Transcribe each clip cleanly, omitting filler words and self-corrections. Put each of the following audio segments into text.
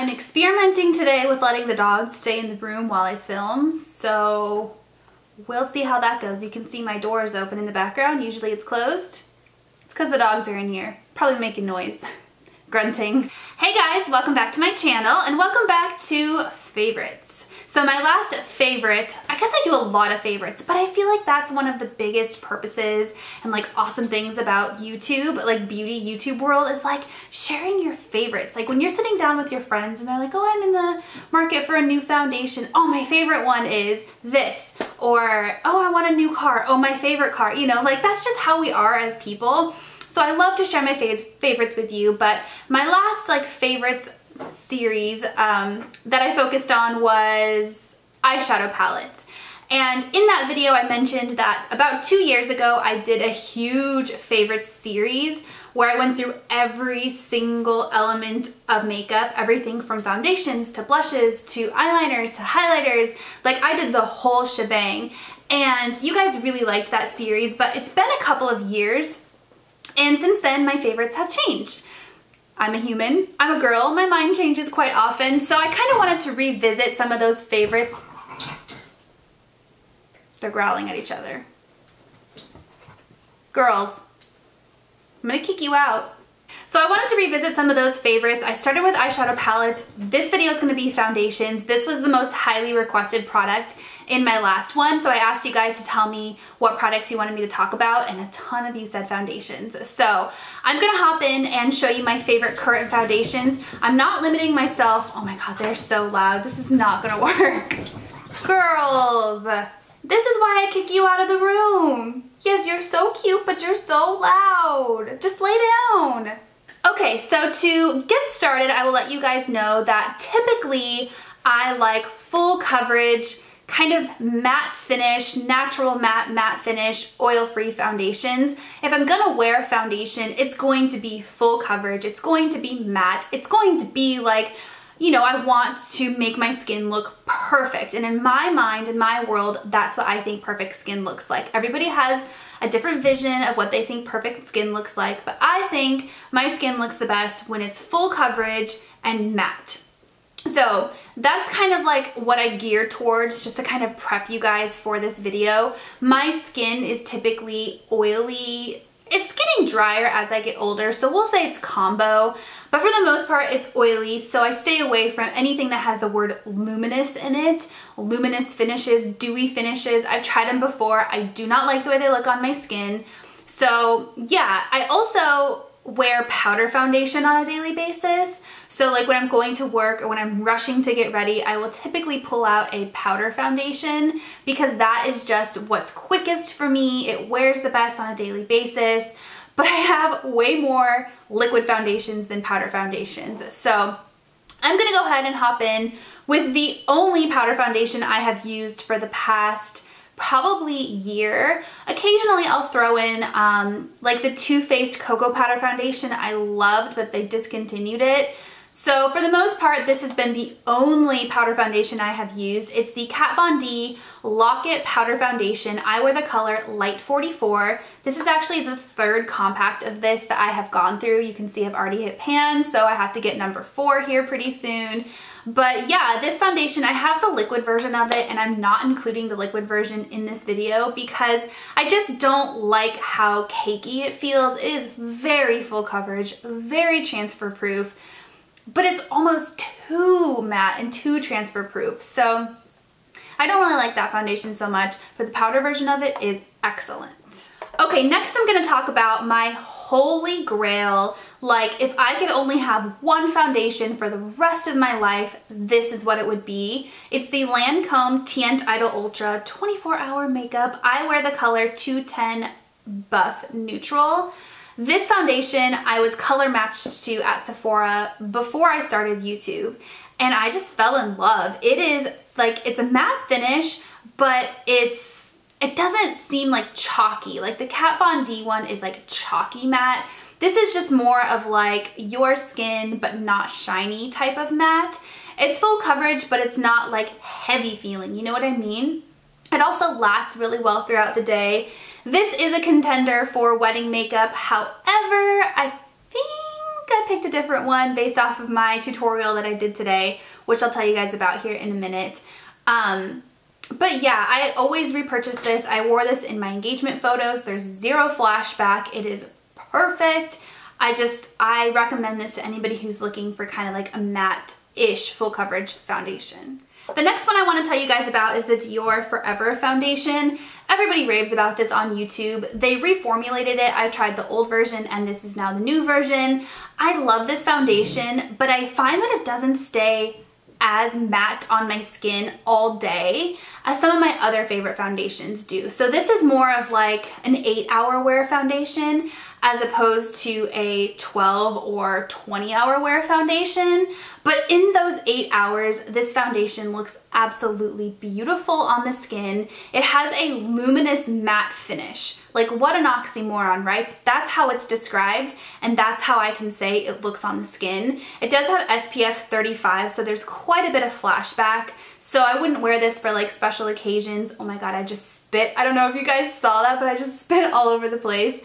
I'm experimenting today with letting the dogs stay in the room while I film, so we'll see how that goes. You can see my door is open in the background. Usually it's closed. It's because the dogs are in here, probably making noise, grunting. Hey guys, welcome back to my channel and welcome back to favorites. So my last favorite, I guess I do a lot of favorites, but I feel like that's one of the biggest purposes and like awesome things about YouTube, like beauty YouTube world, is like sharing your favorites. Like when you're sitting down with your friends and they're like, oh, I'm in the market for a new foundation. Oh, my favorite one is this. Or, oh, I want a new car. Oh, my favorite car. You know, like that's just how we are as people. So I love to share my favorites with you, but my last like favorites series that I focused on was eyeshadow palettes. And in that video I mentioned that about 2 years ago I did a huge favorites series where I went through every single element of makeup, everything from foundations to blushes to eyeliners to highlighters. Like I did the whole shebang, and you guys really liked that series, but it's been a couple of years and since then my favorites have changed. I'm a human, I'm a girl, my mind changes quite often, so I kind of wanted to revisit some of those favorites. They're growling at each other. Girls, I'm gonna kick you out. So I wanted to revisit some of those favorites. I started with eyeshadow palettes. This video is gonna be foundations. This was the most highly requested product in my last one, so I asked you guys to tell me what products you wanted me to talk about, and a ton of you said foundations. So I'm gonna hop in and show you my favorite current foundations. I'm not limiting myself. Oh my god, they're so loud. This is not gonna work. Girls, this is why I kick you out of the room. Yes, you're so cute, but you're so loud. Just lay down. Okay, so to get started, I will let you guys know that typically I like full coverage, kind of matte finish, natural matte finish, oil-free foundations. If I'm gonna wear a foundation, it's going to be full coverage, it's going to be matte, it's going to be like, you know, I want to make my skin look perfect. And in my mind, in my world, that's what I think perfect skin looks like. Everybody has a different vision of what they think perfect skin looks like, but I think my skin looks the best when it's full coverage and matte. So that's kind of like what I gear towards, just to kind of prep you guys for this video. My skin is typically oily. It's getting drier as I get older, so we'll say it's combo, but for the most part it's oily, so I stay away from anything that has the word luminous in it. Luminous finishes, dewy finishes, I've tried them before. I do not like the way they look on my skin. So yeah, I also wear powder foundation on a daily basis. So like when I'm going to work or when I'm rushing to get ready, I will typically pull out a powder foundation because that is just what's quickest for me. It wears the best on a daily basis, but I have way more liquid foundations than powder foundations. So I'm gonna go ahead and hop in with the only powder foundation I have used for the past probably year. Occasionally I'll throw in like the Too Faced Cocoa Powder Foundation I loved, but they discontinued it. So for the most part, this has been the only powder foundation I have used. It's the Kat Von D Lock-It Powder Foundation. I wear the color Light 44. This is actually the third compact of this that I have gone through. You can see I've already hit pan, so I have to get number 4 here pretty soon. But yeah, this foundation, I have the liquid version of it, and I'm not including the liquid version in this video because I just don't like how cakey it feels. It is very full coverage, very transfer proof, but it's almost too matte and too transfer proof. So I don't really like that foundation so much, but the powder version of it is excellent. Okay, next I'm gonna talk about my holy grail. Like if I could only have one foundation for the rest of my life, this is what it would be. It's the Lancome Teint Idol Ultra 24-hour makeup. I wear the color 210 Buff Neutral. This foundation I was color matched to at Sephora before I started YouTube, and I just fell in love. It is like, it's a matte finish, but it doesn't seem like chalky. Like the Kat Von D one is like chalky matte. This is just more of like your skin but not shiny type of matte. It's full coverage, but it's not like heavy feeling, you know what I mean? It also lasts really well throughout the day. This is a contender for wedding makeup. However, I think I picked a different one based off of my tutorial that I did today, which I'll tell you guys about here in a minute. But yeah, I always repurchase this. I wore this in my engagement photos. There's zero flashback. It is perfect. I recommend this to anybody who's looking for kind of like a matte-ish full coverage foundation. The next one I want to tell you guys about is the Dior Forever foundation. Everybody raves about this on YouTube. They reformulated it. I tried the old version and this is now the new version. I love this foundation, but I find that it doesn't stay as matte on my skin all day as some of my other favorite foundations do. So this is more of like an 8-hour wear foundation as opposed to a 12 or 20-hour wear foundation. But in those 8 hours, this foundation looks absolutely beautiful on the skin. It has a luminous matte finish. Like, what an oxymoron, right? That's how it's described, and that's how I can say it looks on the skin. It does have SPF 35, so there's quite a bit of flashback. So I wouldn't wear this for like special occasions. Oh my God, I just spit. I don't know if you guys saw that, but I just spit all over the place.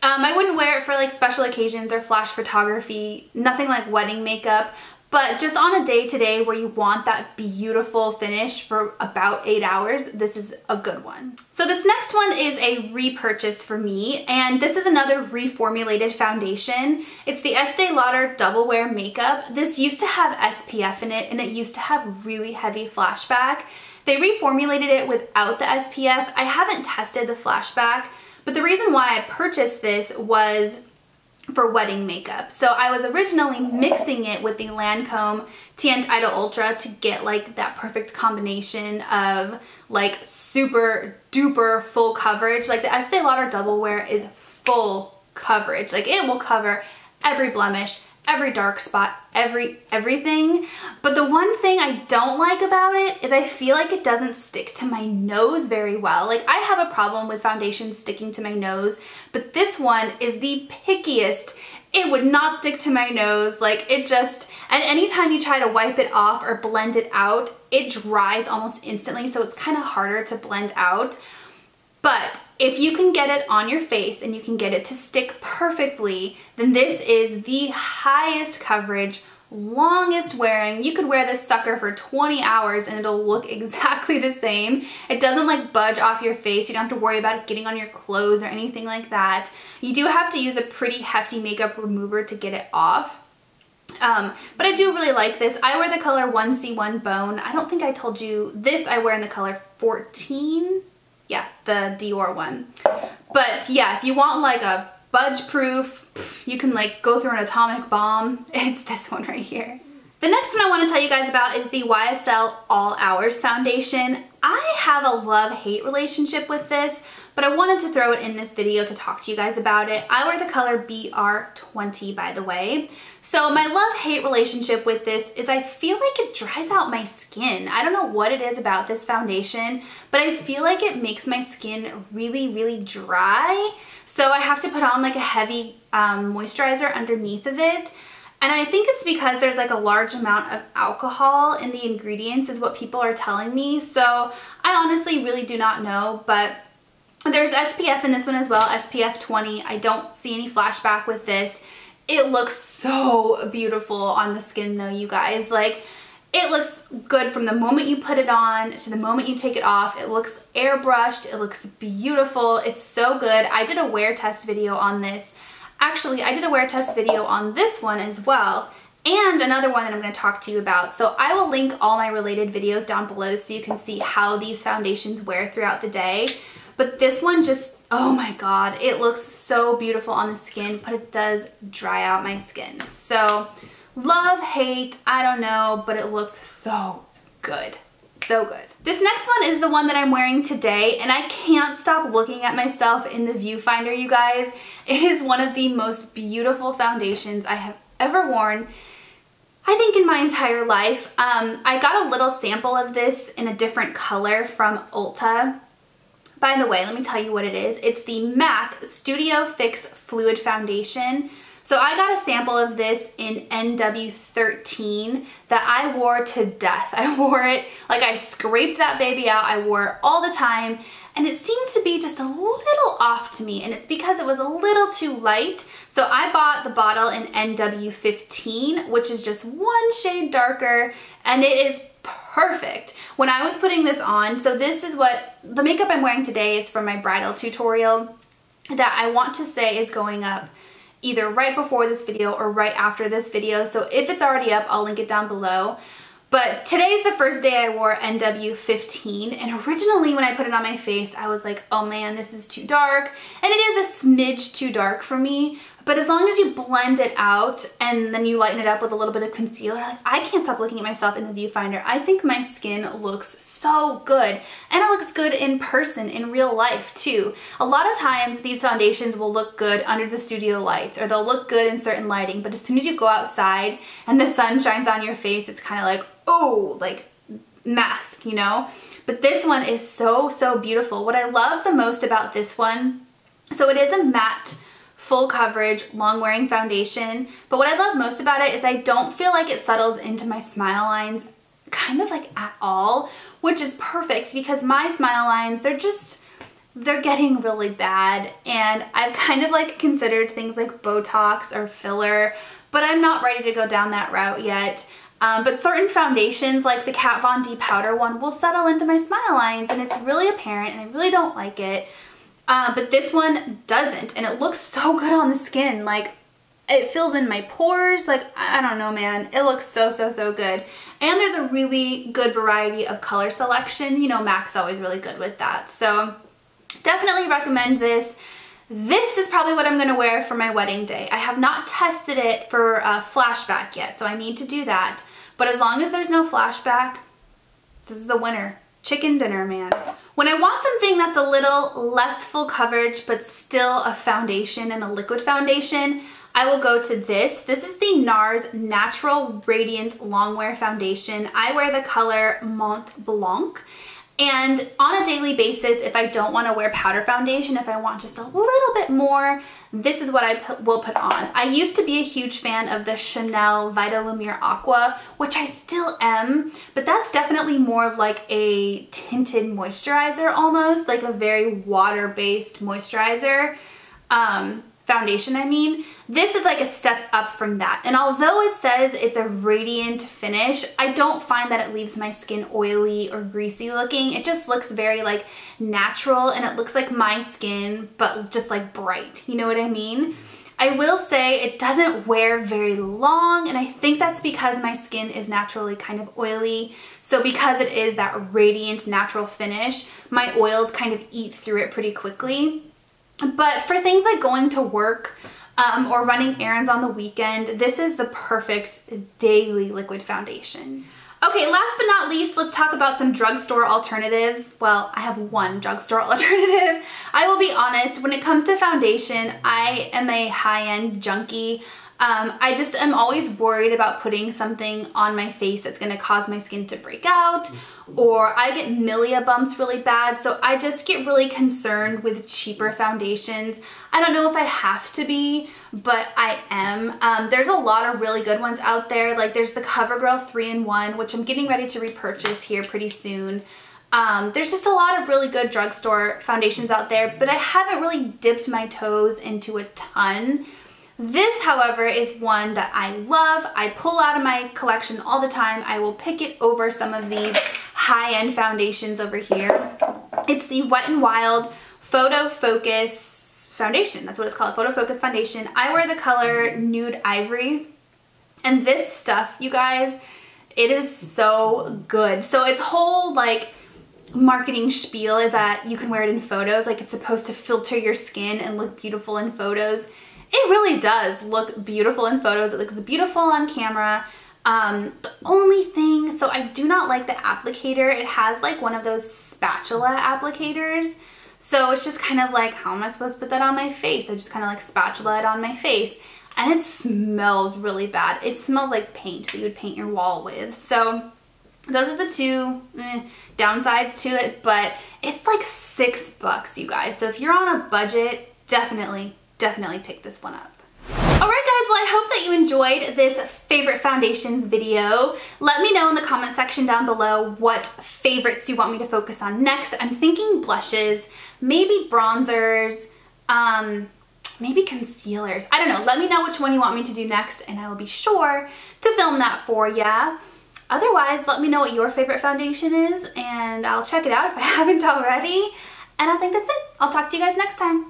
I wouldn't wear it for like special occasions or flash photography, nothing like wedding makeup, but just on a day-to-day where you want that beautiful finish for about 8 hours, this is a good one. So this next one is a repurchase for me, and this is another reformulated foundation. It's the Estee Lauder Double Wear Makeup. This used to have SPF in it, and it used to have really heavy flashback. They reformulated it without the SPF. I haven't tested the flashback, but the reason why I purchased this was for wedding makeup. So I was originally mixing it with the Lancome Tint Ida Ultra to get like that perfect combination of like super duper full coverage. Like the Estee Lauder Double Wear is full coverage. Like it will cover every blemish, every dark spot, everything. But the one thing I don't like about it is I feel like it doesn't stick to my nose very well. Like I have a problem with foundation sticking to my nose, but this one is the pickiest. It would not stick to my nose. Like it just, and anytime you try to wipe it off or blend it out, it dries almost instantly, so it's kind of harder to blend out. But if you can get it on your face and you can get it to stick perfectly, then this is the highest coverage, longest wearing. You could wear this sucker for 20 hours and it'll look exactly the same. It doesn't like budge off your face. You don't have to worry about it getting on your clothes or anything like that. You do have to use a pretty hefty makeup remover to get it off. But I do really like this. I wear the color 1C1 Bone. I don't think I told you this. I wear in the color 14. Yeah, the Dior one. But yeah, if you want like a budge proof, you can like go through an atomic bomb, it's this one right here. The next one I want to tell you guys about is the YSL All Hours foundation. I have a love-hate relationship with this, but I wanted to throw it in this video to talk to you guys about it. I wear the color BR20, by the way. So my love-hate relationship with this is I feel like it dries out my skin. I don't know what it is about this foundation, but I feel like it makes my skin really, really dry. So I have to put on like a heavy moisturizer underneath of it. And I think it's because there's like a large amount of alcohol in the ingredients is what people are telling me. So I honestly really do not know, but there's SPF in this one as well, SPF 20. I don't see any flashback with this. It looks so beautiful on the skin though, you guys. Like, it looks good from the moment you put it on to the moment you take it off. It looks airbrushed. It looks beautiful. It's so good. I did a wear test video on this. Actually, I did a wear test video on this one as well, and another one that I'm going to talk to you about. So I will link all my related videos down below so you can see how these foundations wear throughout the day. But this one just, oh my God, it looks so beautiful on the skin, but it does dry out my skin. So love, hate, I don't know, but it looks so good. So good. This next one is the one that I'm wearing today, and I can't stop looking at myself in the viewfinder, you guys. It is one of the most beautiful foundations I have ever worn, I think, in my entire life. I got a little sample of this in a different color from Ulta. By the way, let me tell you what it is. It's the MAC Studio Fix Fluid Foundation. So I got a sample of this in NW13 that I wore to death. I wore it, like I scraped that baby out. I wore it all the time. and it seemed to be just a little off to me, and it's because it was a little too light. So I bought the bottle in NW15, which is just one shade darker, and it is perfect. When I was putting this on, so this is what the makeup I'm wearing today is for my bridal tutorial that I want to say is going up either right before this video or right after this video. So if it's already up, I'll link it down below. But today's the first day I wore NW15, and originally when I put it on my face, I was like, oh man, this is too dark. And it is a smidge too dark for me, but as long as you blend it out and then you lighten it up with a little bit of concealer, like, I can't stop looking at myself in the viewfinder. I think my skin looks so good, and it looks good in person, in real life too. A lot of times these foundations will look good under the studio lights, or they'll look good in certain lighting, but as soon as you go outside and the sun shines on your face, it's kind of like, oh, like mask, you know? But this one is so, so beautiful. What I love the most about this one, so it is a matte, full coverage, long wearing foundation, but what I love most about it is I don't feel like it settles into my smile lines kind of like at all, which is perfect because my smile lines, they're getting really bad, and I've kind of like considered things like Botox or filler, but I'm not ready to go down that route yet. But certain foundations like the Kat Von D powder one will settle into my smile lines, and it's really apparent, and I really don't like it. But this one doesn't, and it looks so good on the skin. Like, it fills in my pores. Like, I don't know, man. It looks so, so, so good. And there's a really good variety of color selection. You know, MAC's always really good with that. So definitely recommend this. This is probably what I'm going to wear for my wedding day. I have not tested it for a flashback yet, so I need to do that. But as long as there's no flashback, this is the winner. Chicken dinner, man. When I want something that's a little less full coverage, but still a foundation and a liquid foundation, I will go to this. This is the NARS Natural Radiant Longwear Foundation. I wear the color Mont Blanc. And on a daily basis, if I don't want to wear powder foundation, if I want just a little bit more, this is what I will put on. I used to be a huge fan of the Chanel Vita Lumiere Aqua, which I still am, but that's definitely more of like a tinted moisturizer almost, like a very water-based moisturizer. Foundation, I mean. This is like a step up from that. And although it says it's a radiant finish, I don't find that it leaves my skin oily or greasy looking. It just looks very like natural, and it looks like my skin, but just like bright. You know what I mean? I will say it doesn't wear very long, and I think that's because my skin is naturally kind of oily. So because it is that radiant natural finish, my oils kind of eat through it pretty quickly. But for things like going to work or running errands on the weekend, this is the perfect daily liquid foundation. Okay, last but not least, let's talk about some drugstore alternatives. Well, I have one drugstore alternative. I will be honest, when it comes to foundation, I am a high-end junkie. I just am always worried about putting something on my face that's going to cause my skin to break out, or I get milia bumps really bad, so I just get really concerned with cheaper foundations. I don't know if I have to be, but I am. There's a lot of really good ones out there. Like there's the CoverGirl 3-in-1, which I'm getting ready to repurchase here pretty soon. There's just a lot of really good drugstore foundations out there, but I haven't really dipped my toes into a ton. This, however, is one that I love. I pull out of my collection all the time. I will pick it over some of these high-end foundations over here. It's the Wet n Wild Photo Focus Foundation. That's what it's called, Photo Focus Foundation. I wear the color Nude Ivory. And this stuff, you guys, it is so good. So its whole, like, marketing spiel is that you can wear it in photos. Like, it's supposed to filter your skin and look beautiful in photos. It really does look beautiful in photos. It looks beautiful on camera. The only thing, so I do not like the applicator. It has like one of those spatula applicators. So it's just kind of like, how am I supposed to put that on my face? I just kind of like spatula it on my face. And it smells really bad. It smells like paint that you would paint your wall with. So those are the two downsides to it, but it's like $6, you guys. So if you're on a budget, definitely pick this one up. Alright guys, well I hope that you enjoyed this favorite foundations video. Let me know in the comment section down below what favorites you want me to focus on next. I'm thinking blushes, maybe bronzers, maybe concealers. I don't know. Let me know which one you want me to do next and I will be sure to film that for ya. Otherwise, let me know what your favorite foundation is and I'll check it out if I haven't already. And I think that's it. I'll talk to you guys next time.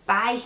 Bye.